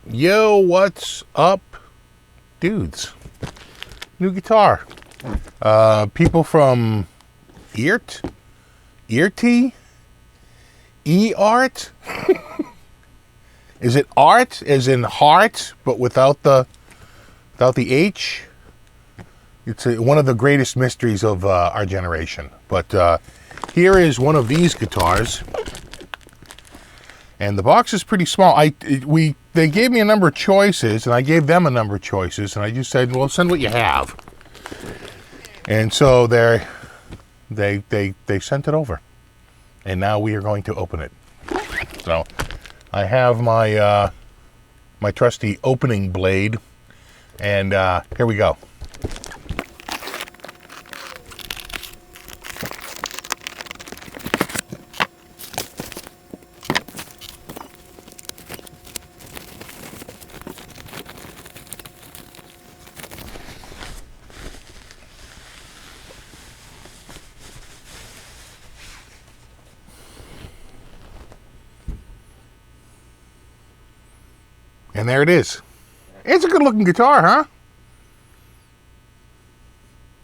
Yo, what's up, dudes? New guitar. People from Eart, E-Art? Is it art as in heart, but without the H? It's one of the greatest mysteries of our generation. But here is one of these guitars. And the box is pretty small. They gave me a number of choices, and I gave them a number of choices, and I just said, well, send what you have. And so they sent it over. And now we are going to open it. So I have my my trusty opening blade, and here we go. And there it is. It's a good looking guitar, huh?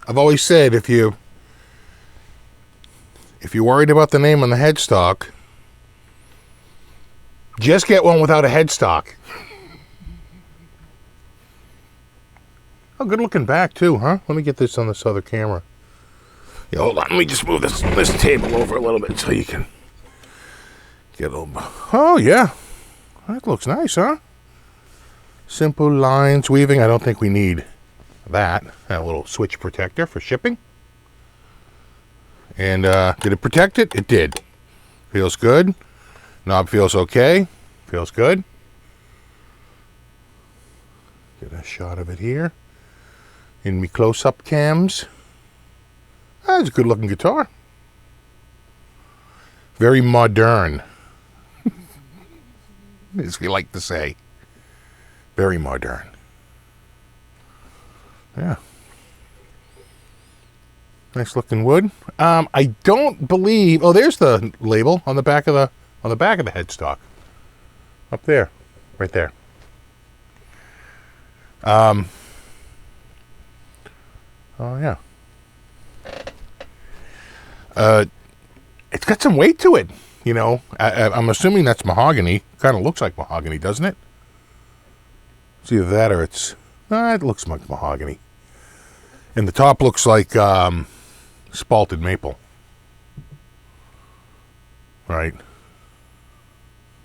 I've always said if you're worried about the name on the headstock, just get one without a headstock. Oh, good looking back too, huh? Let me get this on this other camera. Yeah, hold on. Let me just move this table over a little bit so you can get a little. Oh yeah, that looks nice, huh? Simple lines weaving. I don't think we need that. A little switch protector for shipping. And did it protect it? It did. Feels good. Knob feels okay. Feels good. Get a shot of it here. In me close-up cams. That's a good looking guitar. Very modern. As we like to say. Very modern. Yeah. Nice looking wood. I don't believe. Oh, there's the label on the back of the headstock. Up there, right there. Oh yeah. It's got some weight to it. You know, I'm assuming that's mahogany. Kind of looks like mahogany, doesn't it? It's either that or it looks like mahogany. And the top looks like spalted maple. Right?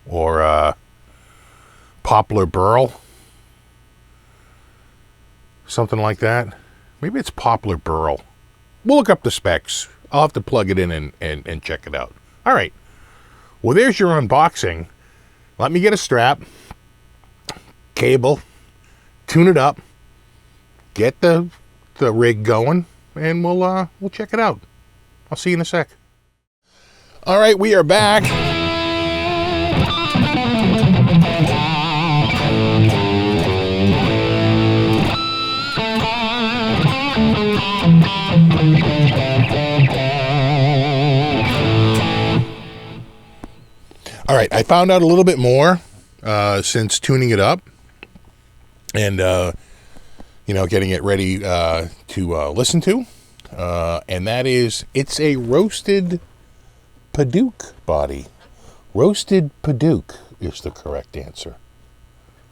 Or poplar burl. Something like that. Maybe it's poplar burl. We'll look up the specs. I'll have to plug it in and check it out. All right. Well, there's your unboxing. Let me get a strap. Cable. Tune it up, get the rig going, and we'll check it out. I'll see you in a sec. All right, we are back. All right, I found out a little bit more since tuning it up. And, getting it ready to listen to. And that is, it's a roasted Paduke body. Roasted Paduke is the correct answer.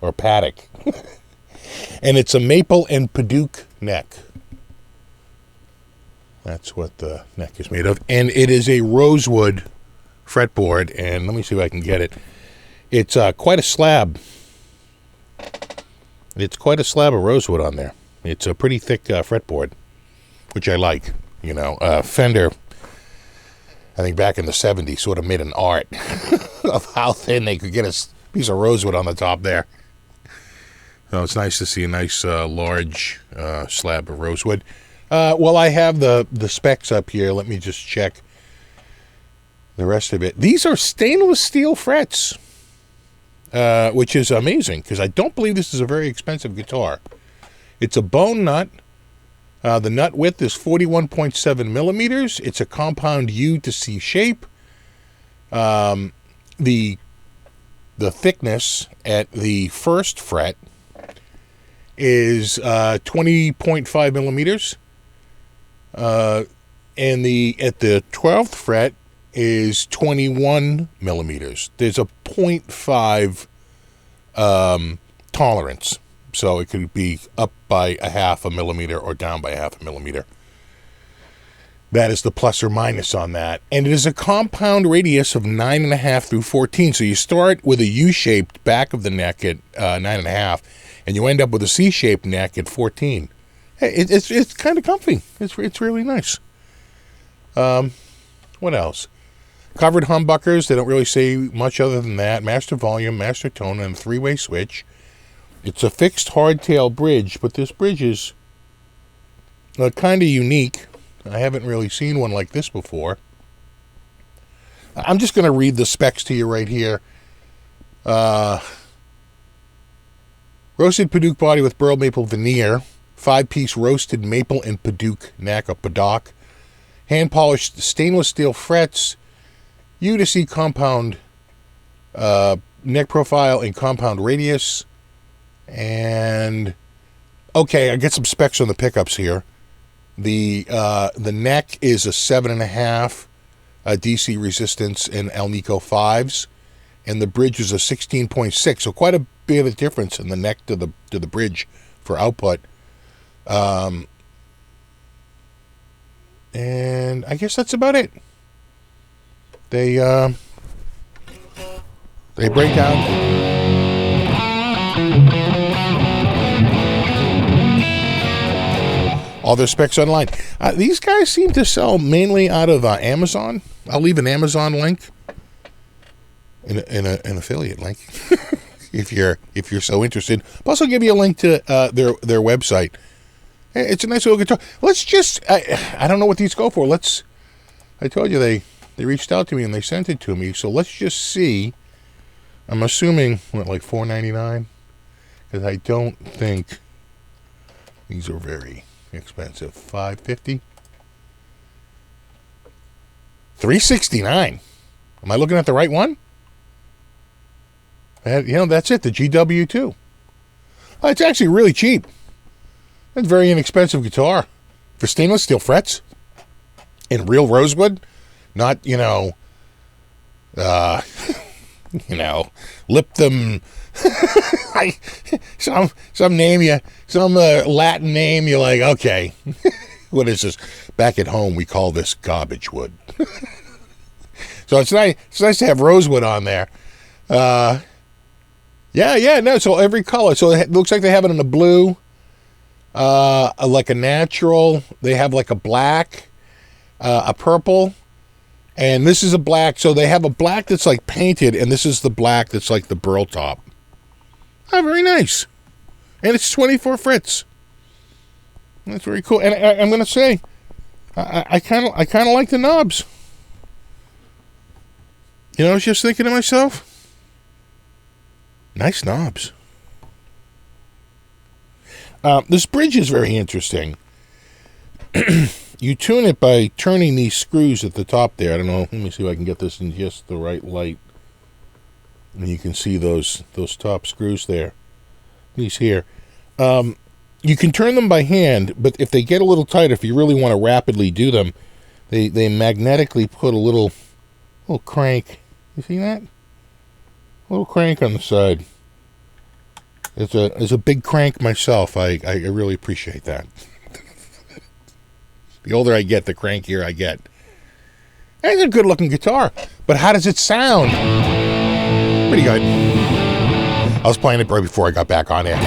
Or paddock. And it's a maple and Paduke neck. That's what the neck is made of. And it is a rosewood fretboard. And let me see if I can get it. It's quite a slab. It's quite a slab of rosewood on there. It's a pretty thick fretboard, which I like. You know, Fender, I think back in the 70s, sort of made an art of how thin they could get a piece of rosewood on the top there. So it's nice to see a nice large slab of rosewood. Well, I have the specs up here. Let me just check the rest of it. These are stainless steel frets. Which is amazing, because I don't believe this is a very expensive guitar. It's a bone nut. The nut width is 41.7 millimeters. It's a compound U to C shape. The the thickness at the first fret is 20.5 millimeters. And at the 12th fret is 21 millimeters. There's a 0.5 tolerance. So it could be up by a half a millimeter or down by half a millimeter. That is the plus or minus on that. And it is a compound radius of 9.5 through 14. So you start with a U-shaped back of the neck at 9.5, and you end up with a C-shaped neck at 14. It's kind of comfy. It's really nice. What else? Covered humbuckers. They don't really say much other than that. Master volume, master tone, and a 3-way switch. It's a fixed hardtail bridge, but this bridge is kind of unique. I haven't really seen one like this before. I'm just going to read the specs to you right here. Roasted Padauk body with burl maple veneer. 5-piece roasted maple and Padauk neck, or Padauk. Hand-polished stainless steel frets. U to C compound neck profile and compound radius. And, okay, I get some specs on the pickups here. The neck is a 7.5 DC resistance in Alnico 5s, and the bridge is a 16.6. So quite a bit of a difference in the neck to the bridge for output. And I guess that's about it. They break down. All their specs online. These guys seem to sell mainly out of Amazon. I'll leave an Amazon link, an affiliate link, if you're so interested. I'll also give you a link to their website. It's a nice little guitar. Let's just I don't know what these go for. I told you they reached out to me and they sent it to me. So let's just see. I'm assuming like $4.99, because I don't think these are very expensive. $5.50, $3.69. Am I looking at the right one? That's it. The GW2. Oh, it's actually really cheap. That's a very inexpensive guitar for stainless steel frets and real rosewood. Not lip them. some name some Latin name. You're like, okay, what is this? Back at home, we call this garbage wood. So it's nice. It's nice to have rosewood on there. No. So every color. So it looks like they have it in a blue, like a natural. They have like a black, a purple. And this is a black, so they have a black that's like painted, and this is the black that's like the burl top. Oh, very nice. And it's 24 frets. That's very cool. And I'm going to say, I kind of like the knobs. I was just thinking to myself, nice knobs. This bridge is very interesting. You tune it by turning these screws at the top there. I don't know. Let me see if I can get this in just the right light. And you can see those top screws there. These here. You can turn them by hand, but if they get a little tight, if you really want to rapidly do them, they magnetically put a little crank. You see that? A little crank on the side. It's a big crank myself. I really appreciate that. The older I get, the crankier I get. It's a good-looking guitar, but how does it sound? Pretty good. I was playing it right before I got back on air.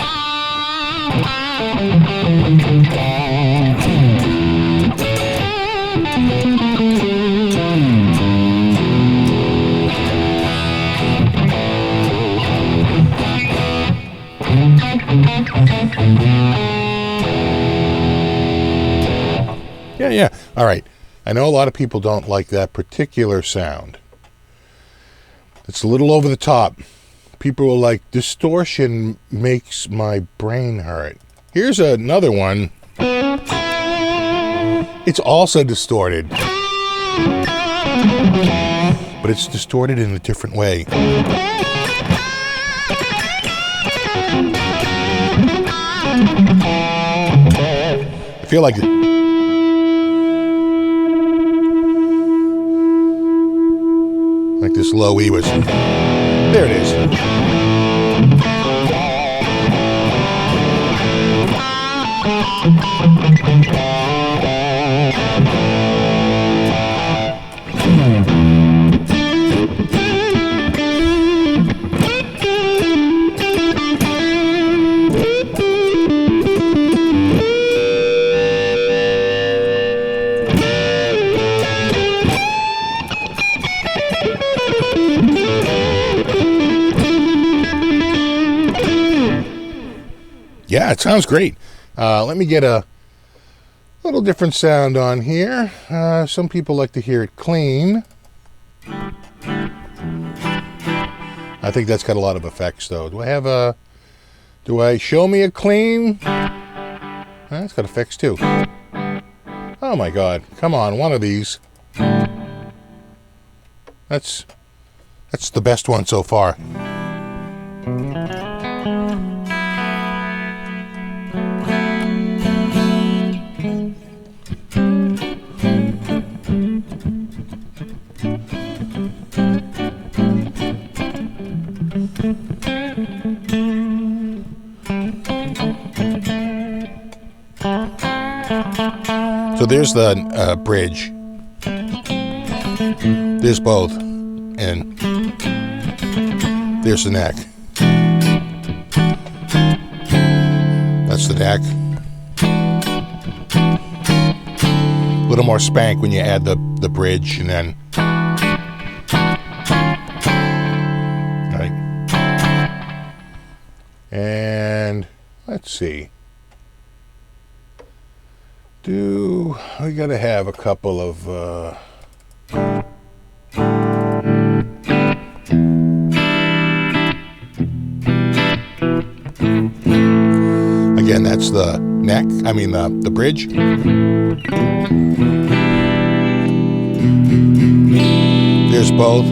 Yeah. All right. I know a lot of people don't like that particular sound. It's a little over the top. People are like, distortion makes my brain hurt. Here's another one. It's also distorted. But it's distorted in a different way. feel like this low E was. There it is. Yeah, it sounds great. Let me get a little different sound on here. Some people like to hear it clean. I think that's got a lot of effects, though. Do I show me a clean? It's got effects, too. Oh, my God. Come on, one of these. That's the best one so far. So there's the bridge. There's both. And there's the neck. That's the neck. A little more spank when you add the bridge, and then right. And let's see. We gotta have a couple of again, that's the neck. I mean the bridge. There's both.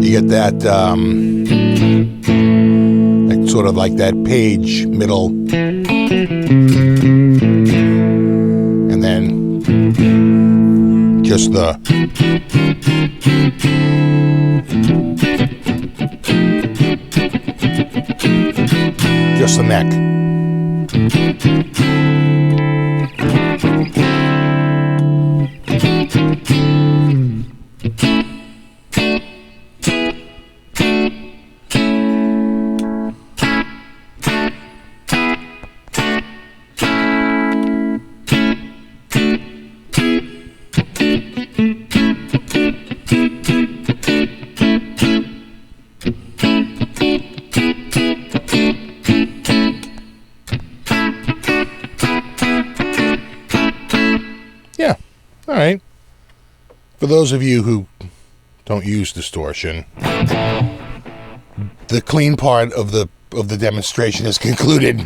You get that sort of like that page middle, and then just the neck. Yeah, all right. For those of you who don't use distortion, the clean part of the demonstration is concluded.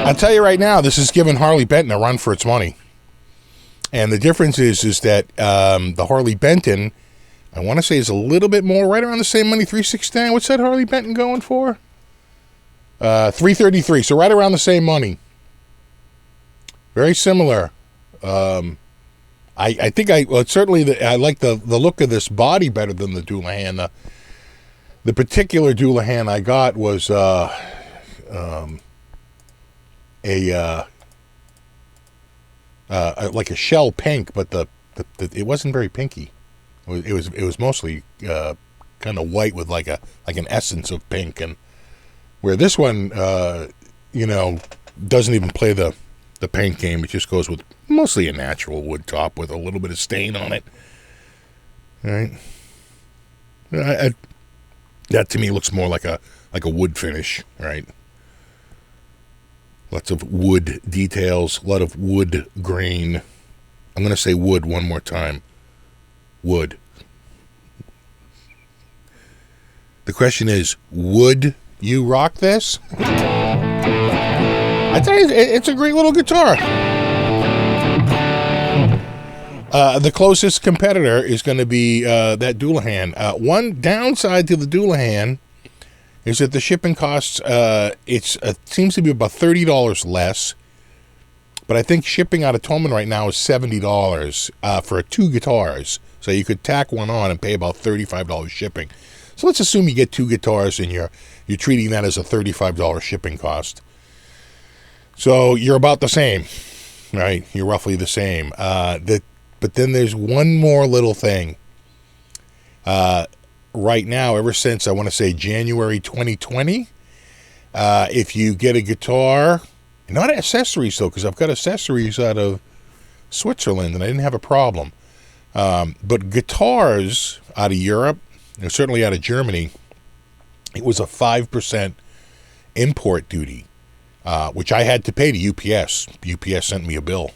I'll tell you right now, this is giving Harley Benton a run for its money. And the difference is that the Harley Benton, I want to say, is a little bit more, right around the same money, $369. What's that Harley Benton going for? $333. So right around the same money. Very similar. I think I like the look of this body better than the Doulahan. The particular Doulahan I got was like a shell pink, but it wasn't very pinky. It was mostly kind of white with like an essence of pink, and where this one doesn't even play the paint game. It just goes with mostly a natural wood top with a little bit of stain on it. All right, that to me looks more like a wood finish, right? Lots of wood details, a lot of wood grain. I'm going to say wood one more time. Wood. The question is, would you rock this? I tell you, it's a great little guitar. The closest competitor is going to be that Doulahan. One downside to the Doulahan is that the shipping costs, it seems to be about $30 less. But I think shipping out of Tolman right now is $70 for 2 guitars. So you could tack one on and pay about $35 shipping. So let's assume you get 2 guitars and you're treating that as a $35 shipping cost. So you're about the same, right? You're roughly the same. But then there's one more little thing. Right now, ever since I want to say January 2020, if you get a guitar, not accessories though, because I've got accessories out of Switzerland and I didn't have a problem. But guitars out of Europe, and certainly out of Germany, it was a 5% import duty, which I had to pay to UPS. UPS sent me a bill,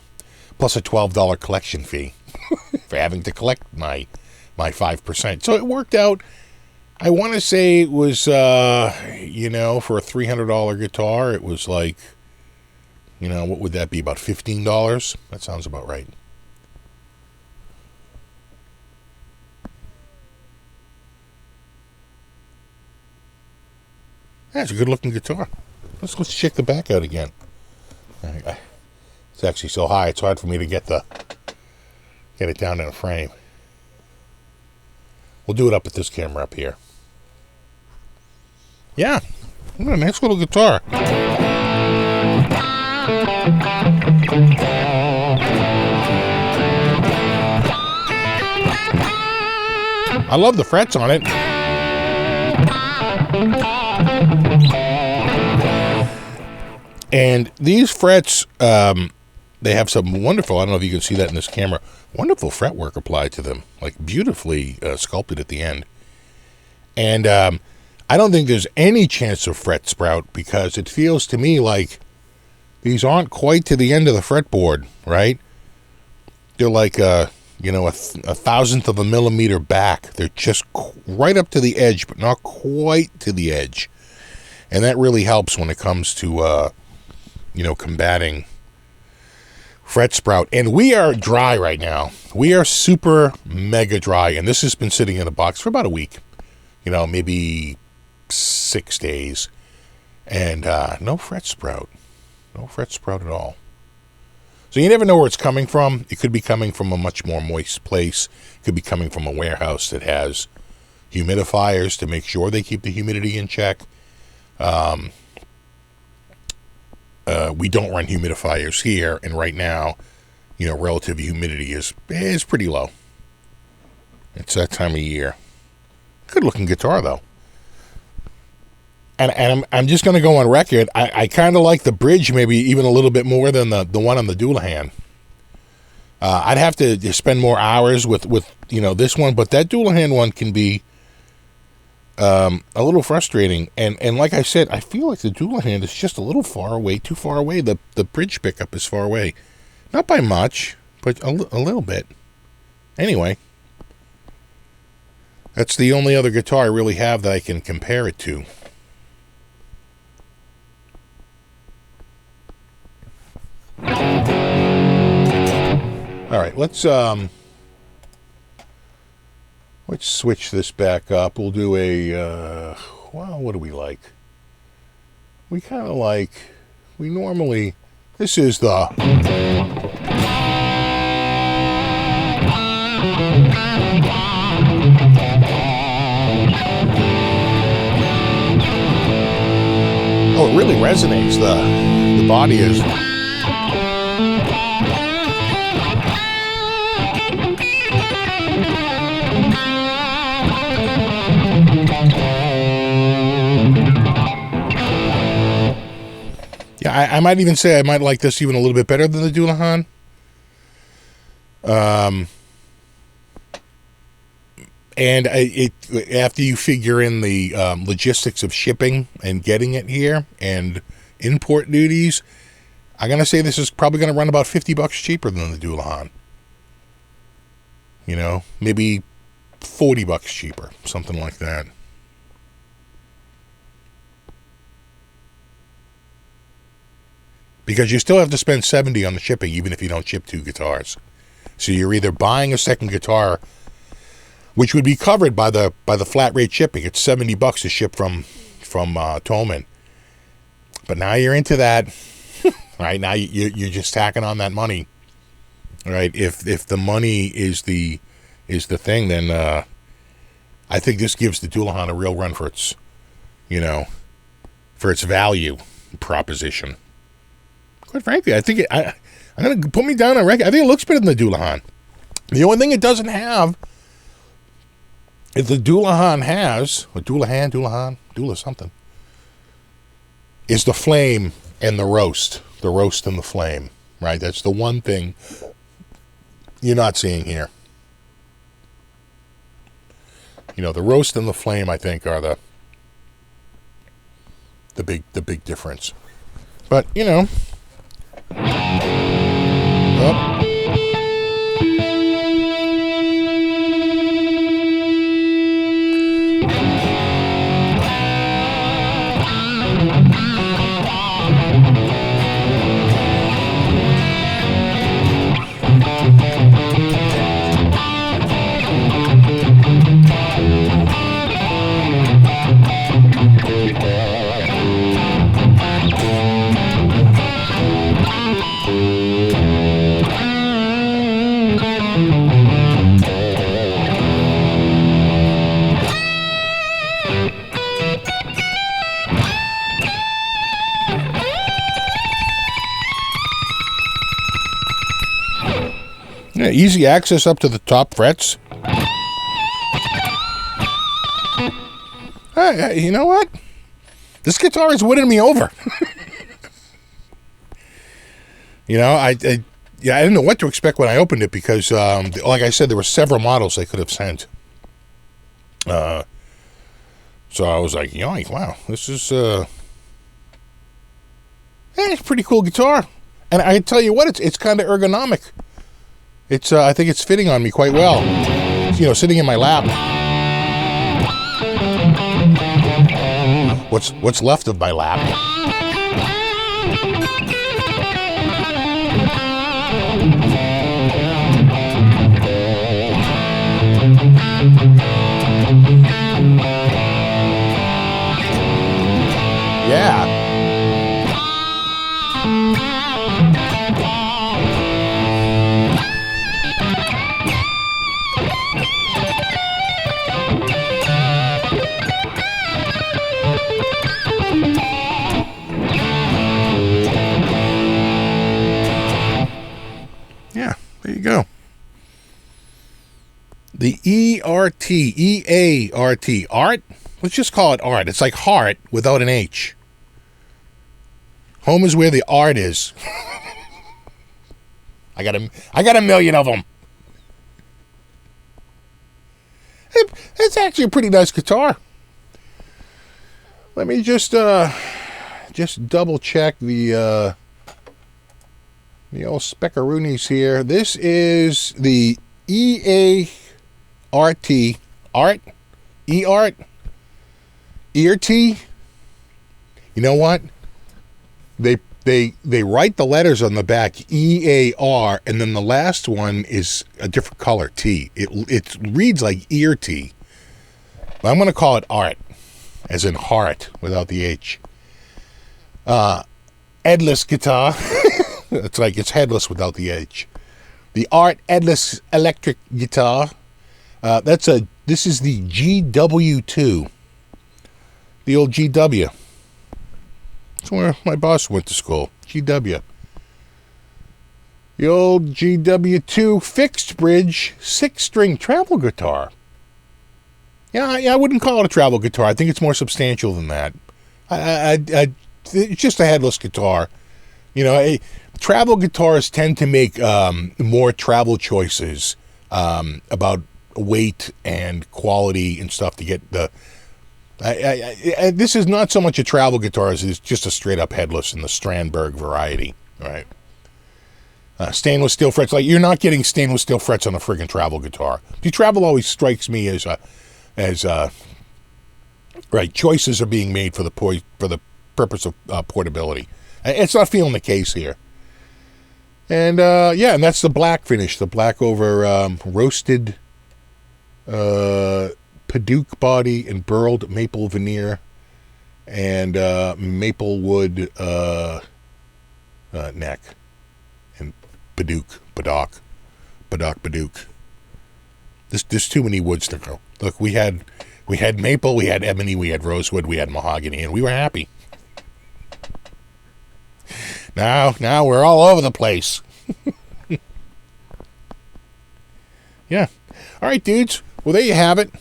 plus a $12 collection fee for having to collect my 5%. So it worked out. I want to say it was, for a $300 guitar, it was like, what would that be, about $15? That sounds about right. That's a good-looking guitar. Let's check the back out again. It's actually so high, it's hard for me to get it down in a frame. We'll do it up at this camera up here. Yeah, what a nice little guitar. I love the frets on it. And these frets, they have some wonderful, I don't know if you can see that in this camera, wonderful fretwork applied to them, like beautifully sculpted at the end. And I don't think there's any chance of fret sprout because it feels to me like these aren't quite to the end of the fretboard, right? They're like a thousandth of a millimeter back. They're just right up to the edge, but not quite to the edge. And that really helps when it comes to, combating fret sprout. And we are dry right now. We are super mega dry. And this has been sitting in a box for about a week. Maybe 6 days. And no fret sprout. No fret sprout at all. So you never know where it's coming from. It could be coming from a much more moist place. It could be coming from a warehouse that has humidifiers to make sure they keep the humidity in check. We don't run humidifiers here, and right now, relative humidity is pretty low. It's that time of year. Good looking guitar though. And I'm just going to go on record. I kind of like the bridge maybe even a little bit more than the one on the Doulahan. I'd have to spend more hours with this one, but that Doulahan one can be a little frustrating. And like I said, I feel like the Doulahan is just a little far away, too far away. The bridge pickup is far away. Not by much, but a little bit. Anyway, that's the only other guitar I really have that I can compare it to. All right, let's switch this back up. We'll do a what do we like? We kind of like, we normally, this is the oh, it really resonates. The body is. Yeah, I might even say I might like this even a little bit better than the Doulahan. And after you figure in the logistics of shipping and getting it here and import duties, I'm going to say this is probably going to run about $50 cheaper than the Doulahan. Maybe $40 cheaper, something like that. because you still have to spend $70 on the shipping, even if you don't ship 2 guitars. So you're either buying a second guitar, which would be covered by the flat rate shipping. It's $70 to ship from Tolman. But now you're into that, right? Now you're just tacking on that money, right? If the money is the thing, then I think this gives the Doulahan a real run for its, for its value proposition. Quite frankly, I think I'm going to put me down on record. I think it looks better than the Doulahan. The only thing it doesn't have, if the Doulahan has, or Doula something, is the flame and the roast and the flame, right? That's the one thing you're not seeing here. The roast and the flame, I think, are the big difference. But, oh. Yeah, easy access up to the top frets. You know what? This guitar is winning me over. I didn't know what to expect when I opened it because, like I said, there were several models they could have sent. So I was like, yoink, wow, this is it's a pretty cool guitar. And I tell you what, it's kind of ergonomic. It's I think it's fitting on me quite well. Sitting in my lap. What's left of my lap. Yeah. There you go. The E-R-T, art? Let's just call it art. It's like heart without an H. Home is where the art is. I got a million of them. It's actually a pretty nice guitar. Let me just double check the old speckaroonies here. This is the E-A-R-T, art, E-art, ear-T. You know what? They write the letters on the back, E-A-R, and then the last one is a different color, T. It reads like ear-T. But I'm going to call it art, as in heart, without the H. Headless guitar. It's like it's headless without the H. The Art Headless Electric Guitar. This is the GW2. The old GW. That's where my boss went to school. GW. The old GW2 fixed bridge 6-string travel guitar. Yeah, I wouldn't call it a travel guitar. I think it's more substantial than that. It's just a headless guitar. Travel guitars tend to make more travel choices about weight and quality and stuff to get the... this is not so much a travel guitar as it's just a straight-up headless in the Strandberg variety, right? Stainless steel frets. Like, you're not getting stainless steel frets on a friggin' travel guitar. The travel always strikes me as right, choices are being made for the purpose of portability. It's not feeling the case here. And yeah, and that's the black finish. The black over roasted Paduke body and burled maple veneer and maple wood neck and Paduke. There's too many woods to go. Look, we had maple, we had ebony, we had rosewood, we had mahogany, and we were happy. Now we're all over the place. Yeah. All right, dudes. Well, there you have it.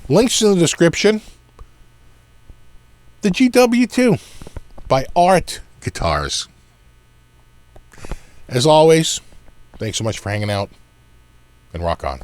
Links in the description. The GW2 by Art Guitars. As always, thanks so much for hanging out, and rock on.